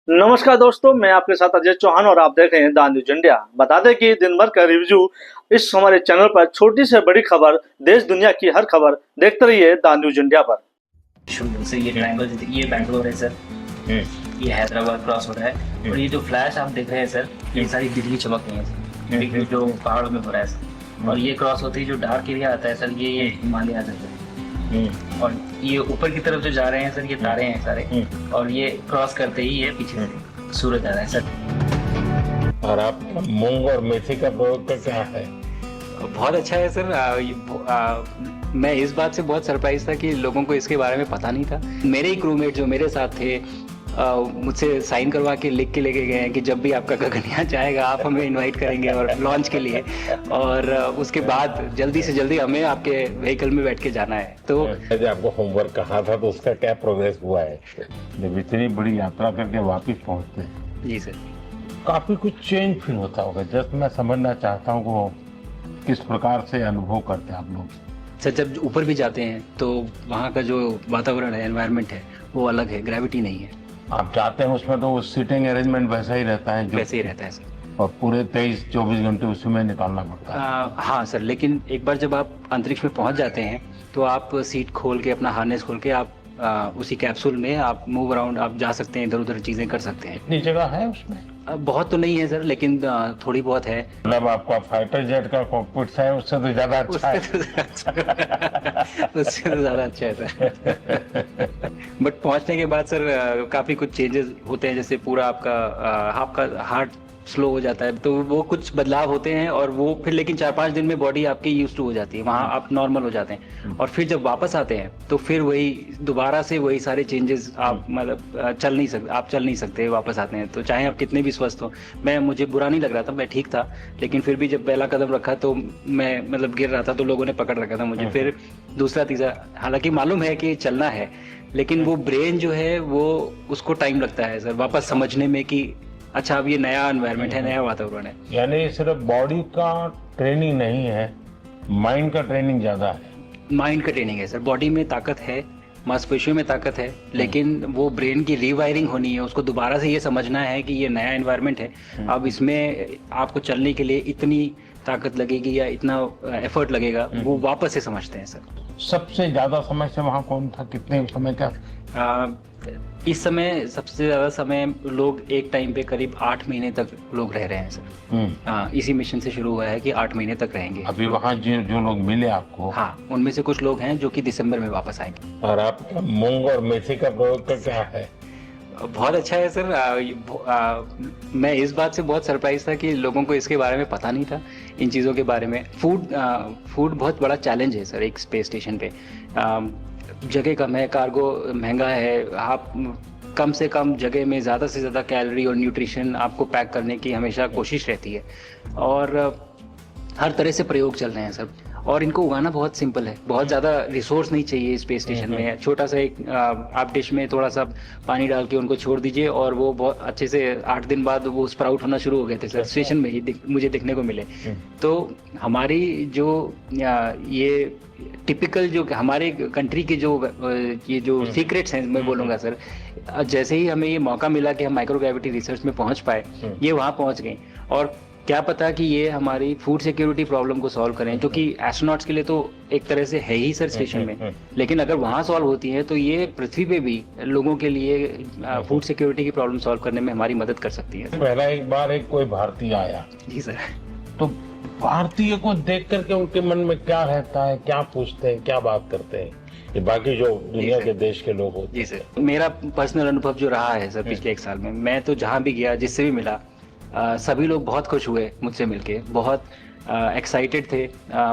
नमस्कार दोस्तों, मैं आपके साथ अजय चौहान और आप देख रहे हैं द न्यूज इंडिया। बता दें कि दिन भर का रिव्यू इस हमारे चैनल पर छोटी से बड़ी खबर, देश दुनिया की हर खबर देखते रहिए द न्यूज इंडिया पर। से ये ट्रायंगल, ये बैंगलोर है सर, ये हैदराबाद क्रॉस हो रहा है और ये जो फ्लैश आप देख रहे हैं सर, ये सारी बिजली चमक रही है सर, बिजली जो पहाड़ों में हो रहा है सर। और ये क्रॉस होते ही जो डार्क एरिया आता है सर, ये हिमालय आ जाता है। और ये ऊपर की तरफ जो जा रहे हैं सर, ये तारे हैं सारे, और ये क्रॉस करते ही ये पीछे से सूरज आ रहा है सर। और आप मूंग और मेथी का प्रयोग का क्या है? बहुत अच्छा है सर। मैं इस बात से बहुत सरप्राइज था कि लोगों को इसके बारे में पता नहीं था। मेरे ही क्रूमेट जो मेरे साथ थे मुझसे साइन करवा के लिख के लेके गए हैं कि जब भी आपका गगनयान जाएगा आप हमें इनवाइट करेंगे और लॉन्च के लिए, और उसके बाद जल्दी से जल्दी हमें आपके व्हीकल में बैठ के जाना है। तो जब आपको होमवर्क कहा था तो उसका क्या प्रोग्रेस हुआ है? जब इतनी बड़ी यात्रा करके वापस पहुंचते हैं, जी सर, काफी कुछ चेंज फील होता होगा। जस्ट मैं समझना चाहता हूँ वो किस प्रकार से अनुभव करते हैं आप लोग। सर जब ऊपर भी जाते हैं तो वहाँ का जो वातावरण है, एनवायरनमेंट है, वो अलग है, ग्रेविटी नहीं है। आप जाते हैं उसमें तो वो सीटिंग अरेंजमेंट वैसा ही रहता है जो वैसे ही रहता है सर। और पूरे 23-24 घंटे उसी में निकालना पड़ता है। हाँ सर, लेकिन एक बार जब आप अंतरिक्ष में पहुंच जाते हैं तो आप सीट खोल के, अपना हार्नेस खोल के आप उसी कैप्सूल में आप मूव अराउंड, आप जा सकते हैं, इधर उधर चीजें कर सकते हैं। इतनी जगह है उसमें? बहुत तो नहीं है सर, लेकिन थोड़ी बहुत है। मतलब आपका फाइटर जेट का कॉकपिट है, उससे तो ज्यादा अच्छा है। उससे तो ज्यादा अच्छा है सर। बट पहुंचने के बाद सर काफी कुछ चेंजेस होते हैं, जैसे पूरा आपका हार्ट स्लो हो जाता है, तो वो कुछ बदलाव होते हैं, और वो फिर लेकिन 4-5 दिन में बॉडी आपकी यूज टू हो जाती है, वहाँ आप नॉर्मल हो जाते हैं। और फिर जब वापस आते हैं तो फिर वही दोबारा से वही सारे चेंजेस, आप मतलब चल नहीं सकते वापस आते हैं, तो चाहे आप कितने भी स्वस्थ हो। मुझे बुरा नहीं लग रहा था, मैं ठीक था, लेकिन फिर भी जब पहला कदम रखा तो मैं मतलब गिर रहा था, तो लोगों ने पकड़ रखा था मुझे। फिर दूसरा तीसरा, हालांकि मालूम है कि चलना है, लेकिन वो ब्रेन जो है वो उसको टाइम लगता है सर वापस समझने में कि अच्छा अब ये नया एनवायरनमेंट है, नया वातावरण है। यानी सिर्फ बॉडी का ट्रेनिंग नहीं है, माइंड का ट्रेनिंग ज्यादा है। माइंड का ट्रेनिंग है सर। बॉडी में ताकत है, मांसपेशियों में ताकत है, लेकिन वो ब्रेन की रीवायरिंग होनी है, उसको दोबारा से ये समझना है कि ये नया एनवायरनमेंट है। अब इसमें आपको चलने के लिए इतनी ताकत लगेगी या इतना एफर्ट लगेगा, वो वापस से समझते हैं सर। सबसे ज्यादा समय से वहाँ कौन था, कितने समय का? इस समय सबसे ज्यादा समय लोग एक टाइम पे करीब 8 महीने तक लोग रह रहे हैं सर। इसी मिशन से शुरू हुआ है कि 8 महीने तक रहेंगे। अभी वहाँ जो लोग मिले आपको? हाँ, उनमें से कुछ लोग हैं जो कि दिसंबर में वापस आएंगे। और आप मूंग और मेथी का प्रयोग का क्या है? बहुत अच्छा है सर। मैं इस बात से बहुत सरप्राइज था कि लोगों को इसके बारे में पता नहीं था, इन चीज़ों के बारे में। फूड बहुत बड़ा चैलेंज है सर एक स्पेस स्टेशन पे। जगह कम है, कार्गो महंगा है, आप कम से कम जगह में ज़्यादा से ज़्यादा कैलोरी और न्यूट्रिशन आपको पैक करने की हमेशा कोशिश रहती है, और हर तरह से प्रयोग चल रहे हैं सर। और इनको उगाना बहुत सिंपल है, बहुत ज़्यादा रिसोर्स नहीं चाहिए स्पेस स्टेशन में। छोटा सा एक आप डिश में थोड़ा सा पानी डाल के उनको छोड़ दीजिए, और वो बहुत अच्छे से 8 दिन बाद वो स्प्राउट होना शुरू हो गए थे सर, स्टेशन में ही मुझे देखने को मिले। तो हमारी जो ये टिपिकल जो हमारे कंट्री के जो ये जो सीक्रेट्स हैं, मैं बोलूँगा सर, जैसे ही हमें ये मौका मिला कि हम माइक्रोग्रेविटी रिसर्च में पहुँच पाए, ये वहाँ पहुँच गए। और क्या पता कि ये हमारी फूड सिक्योरिटी प्रॉब्लम को सॉल्व करें, क्योंकि एस्ट्रोनॉट्स के लिए तो एक तरह से है ही सर स्टेशन में, लेकिन अगर वहाँ सॉल्व होती है तो ये पृथ्वी पे भी लोगों के लिए फूड सिक्योरिटी की प्रॉब्लम सॉल्व करने में हमारी मदद कर सकती है। पहला एक बार कोई भारतीय आया, जी सर। तो भारतीय को देख करके उनके मन में क्या रहता है, क्या पूछते हैं, क्या बात करते हैं, ये बाकी जो दुनिया के देश के लोग होते हैं? जी सर, मेरा पर्सनल अनुभव जो रहा है सर पिछले 1 साल में, मैं तो जहाँ भी गया, जिससे भी मिला, सभी लोग बहुत खुश हुए मुझसे मिलके, बहुत एक्साइटेड थे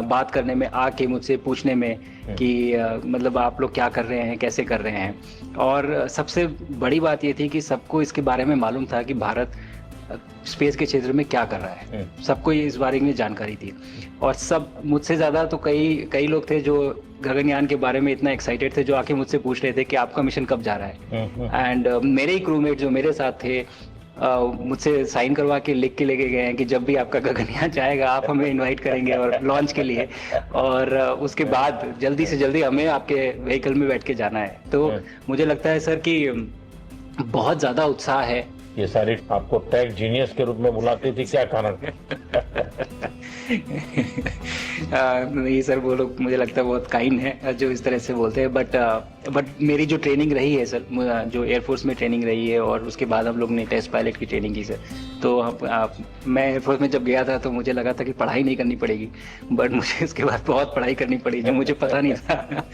बात करने में, आके मुझसे पूछने में कि मतलब आप लोग क्या कर रहे हैं, कैसे कर रहे हैं। और सबसे बड़ी बात ये थी कि सबको इसके बारे में मालूम था कि भारत स्पेस के क्षेत्र में क्या कर रहा है, सबको इस बारे में जानकारी थी। और सब मुझसे ज़्यादा तो कई लोग थे जो गगनयान के बारे में इतना एक्साइटेड थे, जो आके मुझसे पूछ रहे थे कि आपका मिशन कब जा रहा है। एंड मेरे ही क्रूमेट जो मेरे साथ थे मुझसे साइन करवा के लिख के लेके गए हैं कि जब भी आपका गगनयान जाएगा आप हमें इनवाइट करेंगे और लॉन्च के लिए, और उसके बाद जल्दी से जल्दी हमें आपके व्हीकल में बैठ के जाना है। तो मुझे लगता है सर कि बहुत ज़्यादा उत्साह है ये सारी आपको टेक जीनियस के रूप में बुलाती थी, क्या कारण? नहीं सर, वो लोग मुझे लगता है बहुत काइंड है जो इस तरह से बोलते हैं, बट मेरी जो ट्रेनिंग रही है सर, जो एयरफोर्स में ट्रेनिंग रही है और उसके बाद हम लोग ने टेस्ट पायलट की ट्रेनिंग की सर। तो मैं एयरफोर्स में जब गया था तो मुझे लगा था कि पढ़ाई नहीं करनी पड़ेगी, बट मुझे इसके बाद बहुत पढ़ाई करनी पड़ी जो मुझे पता नहीं था।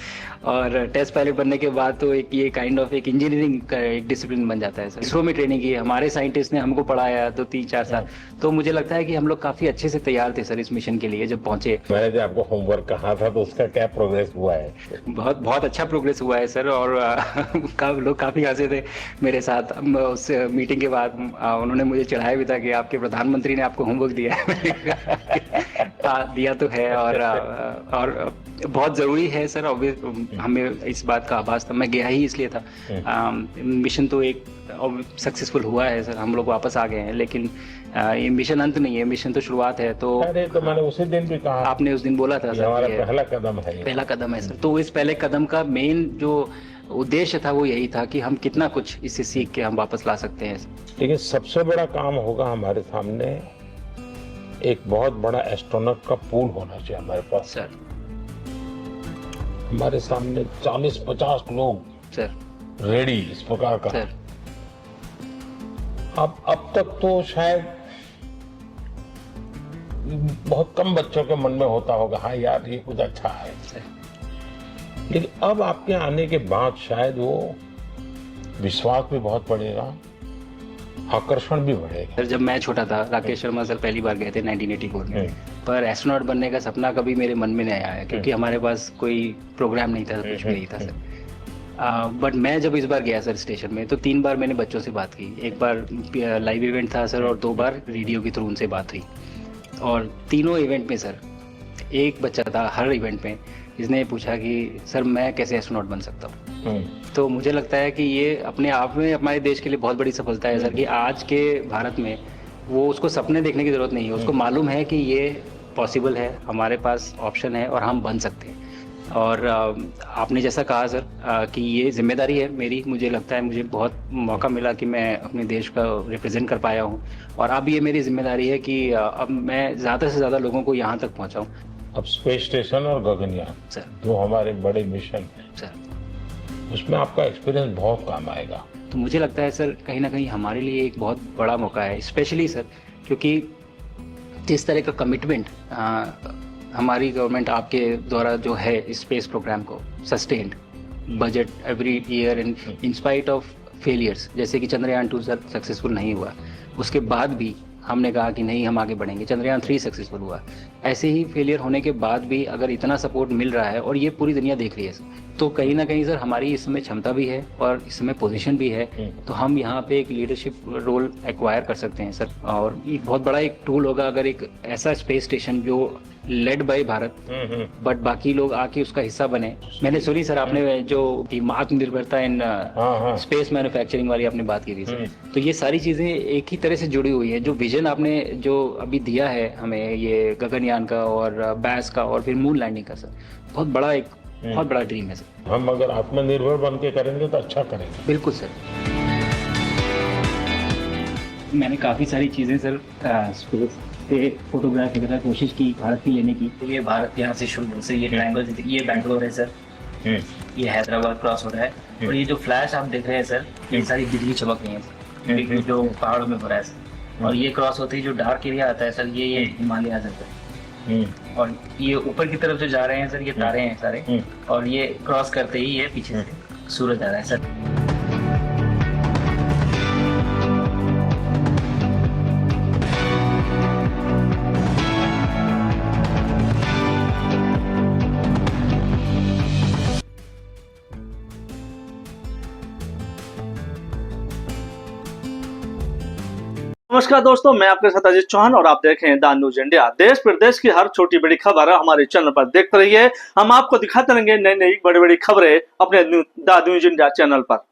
और टेस्ट पायलट बनने के बाद तो एक ये काइंड ऑफ एक इंजीनियरिंग का एक डिसिप्लिन बन जाता है सर। इसरो में ट्रेनिंग की, हमारे साइंटिस्ट ने हमको पढ़ाया तो 3-4 साल, तो मुझे लगता है कि हम लोग काफ़ी अच्छे से तैयार थे सर इस मिशन के लिए जब पहुंचे। मैंने जो आपको होमवर्क कहा था तो उसका क्या प्रोग्रेस हुआ है? बहुत बहुत अच्छा प्रोग्रेस हुआ है सर, और लोग काफ़ी हंसे थे मेरे साथ। उस मीटिंग के बाद उन्होंने मुझे चढ़ाया भी था कि आपके प्रधानमंत्री ने आपको होमवर्क दिया है। दिया तो है, और बहुत ज़रूरी है सर। हमें इस बात का आभास था, मैं गया ही इसलिए था। मिशन तो एक सक्सेसफुल हुआ है सर, हम लोग वापस आ गए हैं, लेकिन ये मिशन अंत नहीं है, मिशन तो शुरुआत है। तो अरे तो मैंने उसी दिन भी कहा, आपने उस दिन बोला था ये सर, हमारा ये पहला कदम है। पहला कदम है सर। तो इस पहले कदम का मेन जो उद्देश्य था वो यही था कि हम कितना कुछ इससे सीख के हम वापस ला सकते हैं। लेकिन सबसे बड़ा काम होगा हमारे सामने, एक बहुत बड़ा एस्ट्रोनॉट का पूल होना चाहिए हमारे पास सर। हमारे सामने 40-50 लोग सर रेडी इस प्रकार का। सर अब तक तो शायद बहुत कम बच्चों के मन में होता होगा, हाँ यार ये कुछ अच्छा है, लेकिन अब आपके आने के बाद शायद वो विश्वास भी बहुत बढ़ेगा, आकर्षण भी बढ़ेगा। सर जब मैं छोटा था, राकेश शर्मा सर पहली बार गए थे 1984 में, पर एस्ट्रोनॉट बनने का सपना कभी मेरे मन में नहीं आया, क्योंकि हमारे पास कोई प्रोग्राम नहीं था, कुछ भी नहीं था सर। बट मैं जब इस बार गया सर स्टेशन में, तो 3 बार मैंने बच्चों से बात की। एक बार लाइव इवेंट था सर, और 2 बार रेडियो के थ्रू उनसे बात हुई। और तीनों इवेंट में सर एक बच्चा था हर इवेंट में जिसने पूछा कि सर मैं कैसे एस्ट्रोनॉट बन सकता हूँ। तो मुझे लगता है कि ये अपने आप में हमारे देश के लिए बहुत बड़ी सफलता है सर, कि आज के भारत में वो उसको सपने देखने की ज़रूरत नहीं है, उसको मालूम है कि ये पॉसिबल है, हमारे पास ऑप्शन है और हम बन सकते हैं। और आपने जैसा कहा सर कि ये जिम्मेदारी है मेरी, मुझे लगता है मुझे बहुत मौका मिला कि मैं अपने देश का रिप्रेजेंट कर पाया हूँ, और अब ये मेरी जिम्मेदारी है कि अब मैं ज़्यादा से ज़्यादा लोगों को यहाँ तक पहुँचाऊँ। अब स्पेस स्टेशन और गगनयान सर, जो हमारे बड़े मिशन हैं सर, उसमें आपका एक्सपीरियंस बहुत काम आएगा। तो मुझे लगता है सर कहीं ना कहीं हमारे लिए एक बहुत बड़ा मौका है, स्पेशली सर क्योंकि जिस तरह का कमिटमेंट हमारी गवर्नमेंट आपके द्वारा जो है स्पेस प्रोग्राम को sustained budget every year in spite of failures, जैसे कि चंद्रयान 2 सर सक्सेसफुल नहीं हुआ, उसके बाद भी हमने कहा कि नहीं हम आगे बढ़ेंगे, चंद्रयान 3 सक्सेसफुल हुआ। ऐसे ही फेलियर होने के बाद भी अगर इतना सपोर्ट मिल रहा है और ये पूरी दुनिया देख रही है, तो कहीं ना कहीं सर हमारी इस समय क्षमता भी है और इस समय पोजीशन भी है, तो हम यहाँ पे एक लीडरशिप रोल एक्वायर कर सकते हैं सर। और एक बहुत बड़ा एक टूल होगा अगर एक ऐसा स्पेस स्टेशन जो लेड बाय भारत बट बाकी लोग आके उसका हिस्सा बने। मैंने सुनी सर आपने जो आत्मनिर्भरता इन स्पेस मैन्युफैक्चरिंग वाली आपने बात की थी सर, तो ये सारी चीजें एक ही तरह से जुड़ी हुई है। जो विजन आपने जो अभी दिया है हमें ये गगनयान का और बैस का और फिर मून लैंडिंग का सर, बहुत बड़ा ड्रीम है सर। हम अगर आत्मनिर्भर बन के करेंगे तो अच्छा करेंगे। बिल्कुल सर। मैंने काफ़ी सारी चीज़ें सर स्पेस से फोटोग्राफी की कोशिश की भारत की लेने की। तो ये भारत यहाँ से शुरू से ये ट्रायंगल, ये बैंगलोर है सर, ये हैदराबाद क्रॉस हो रहा है, और ये जो फ्लैश आप देख रहे हैं सर, ये सारी बिजली चमक रही है सर, जो पहाड़ों में हो रहा है सर। और ये क्रॉस होते ही जो डार्क एरिया आता है सर, ये हिमालय आ जाता है। और ये ऊपर की तरफ जो जा रहे हैं सर, ये तारे हैं सारे, और ये क्रॉस करते ही ये पीछे से सूरज आ रहा है सर। नमस्कार दोस्तों, मैं आपके साथ अजीत चौहान और आप देख रहे हैं द न्यूज इंडिया। देश प्रदेश की हर छोटी बड़ी खबर हमारे चैनल पर देखते रहिए। हम आपको दिखाते रहेंगे नई नई बड़ी बड़ी खबरें अपने द न्यूज इंडिया चैनल पर।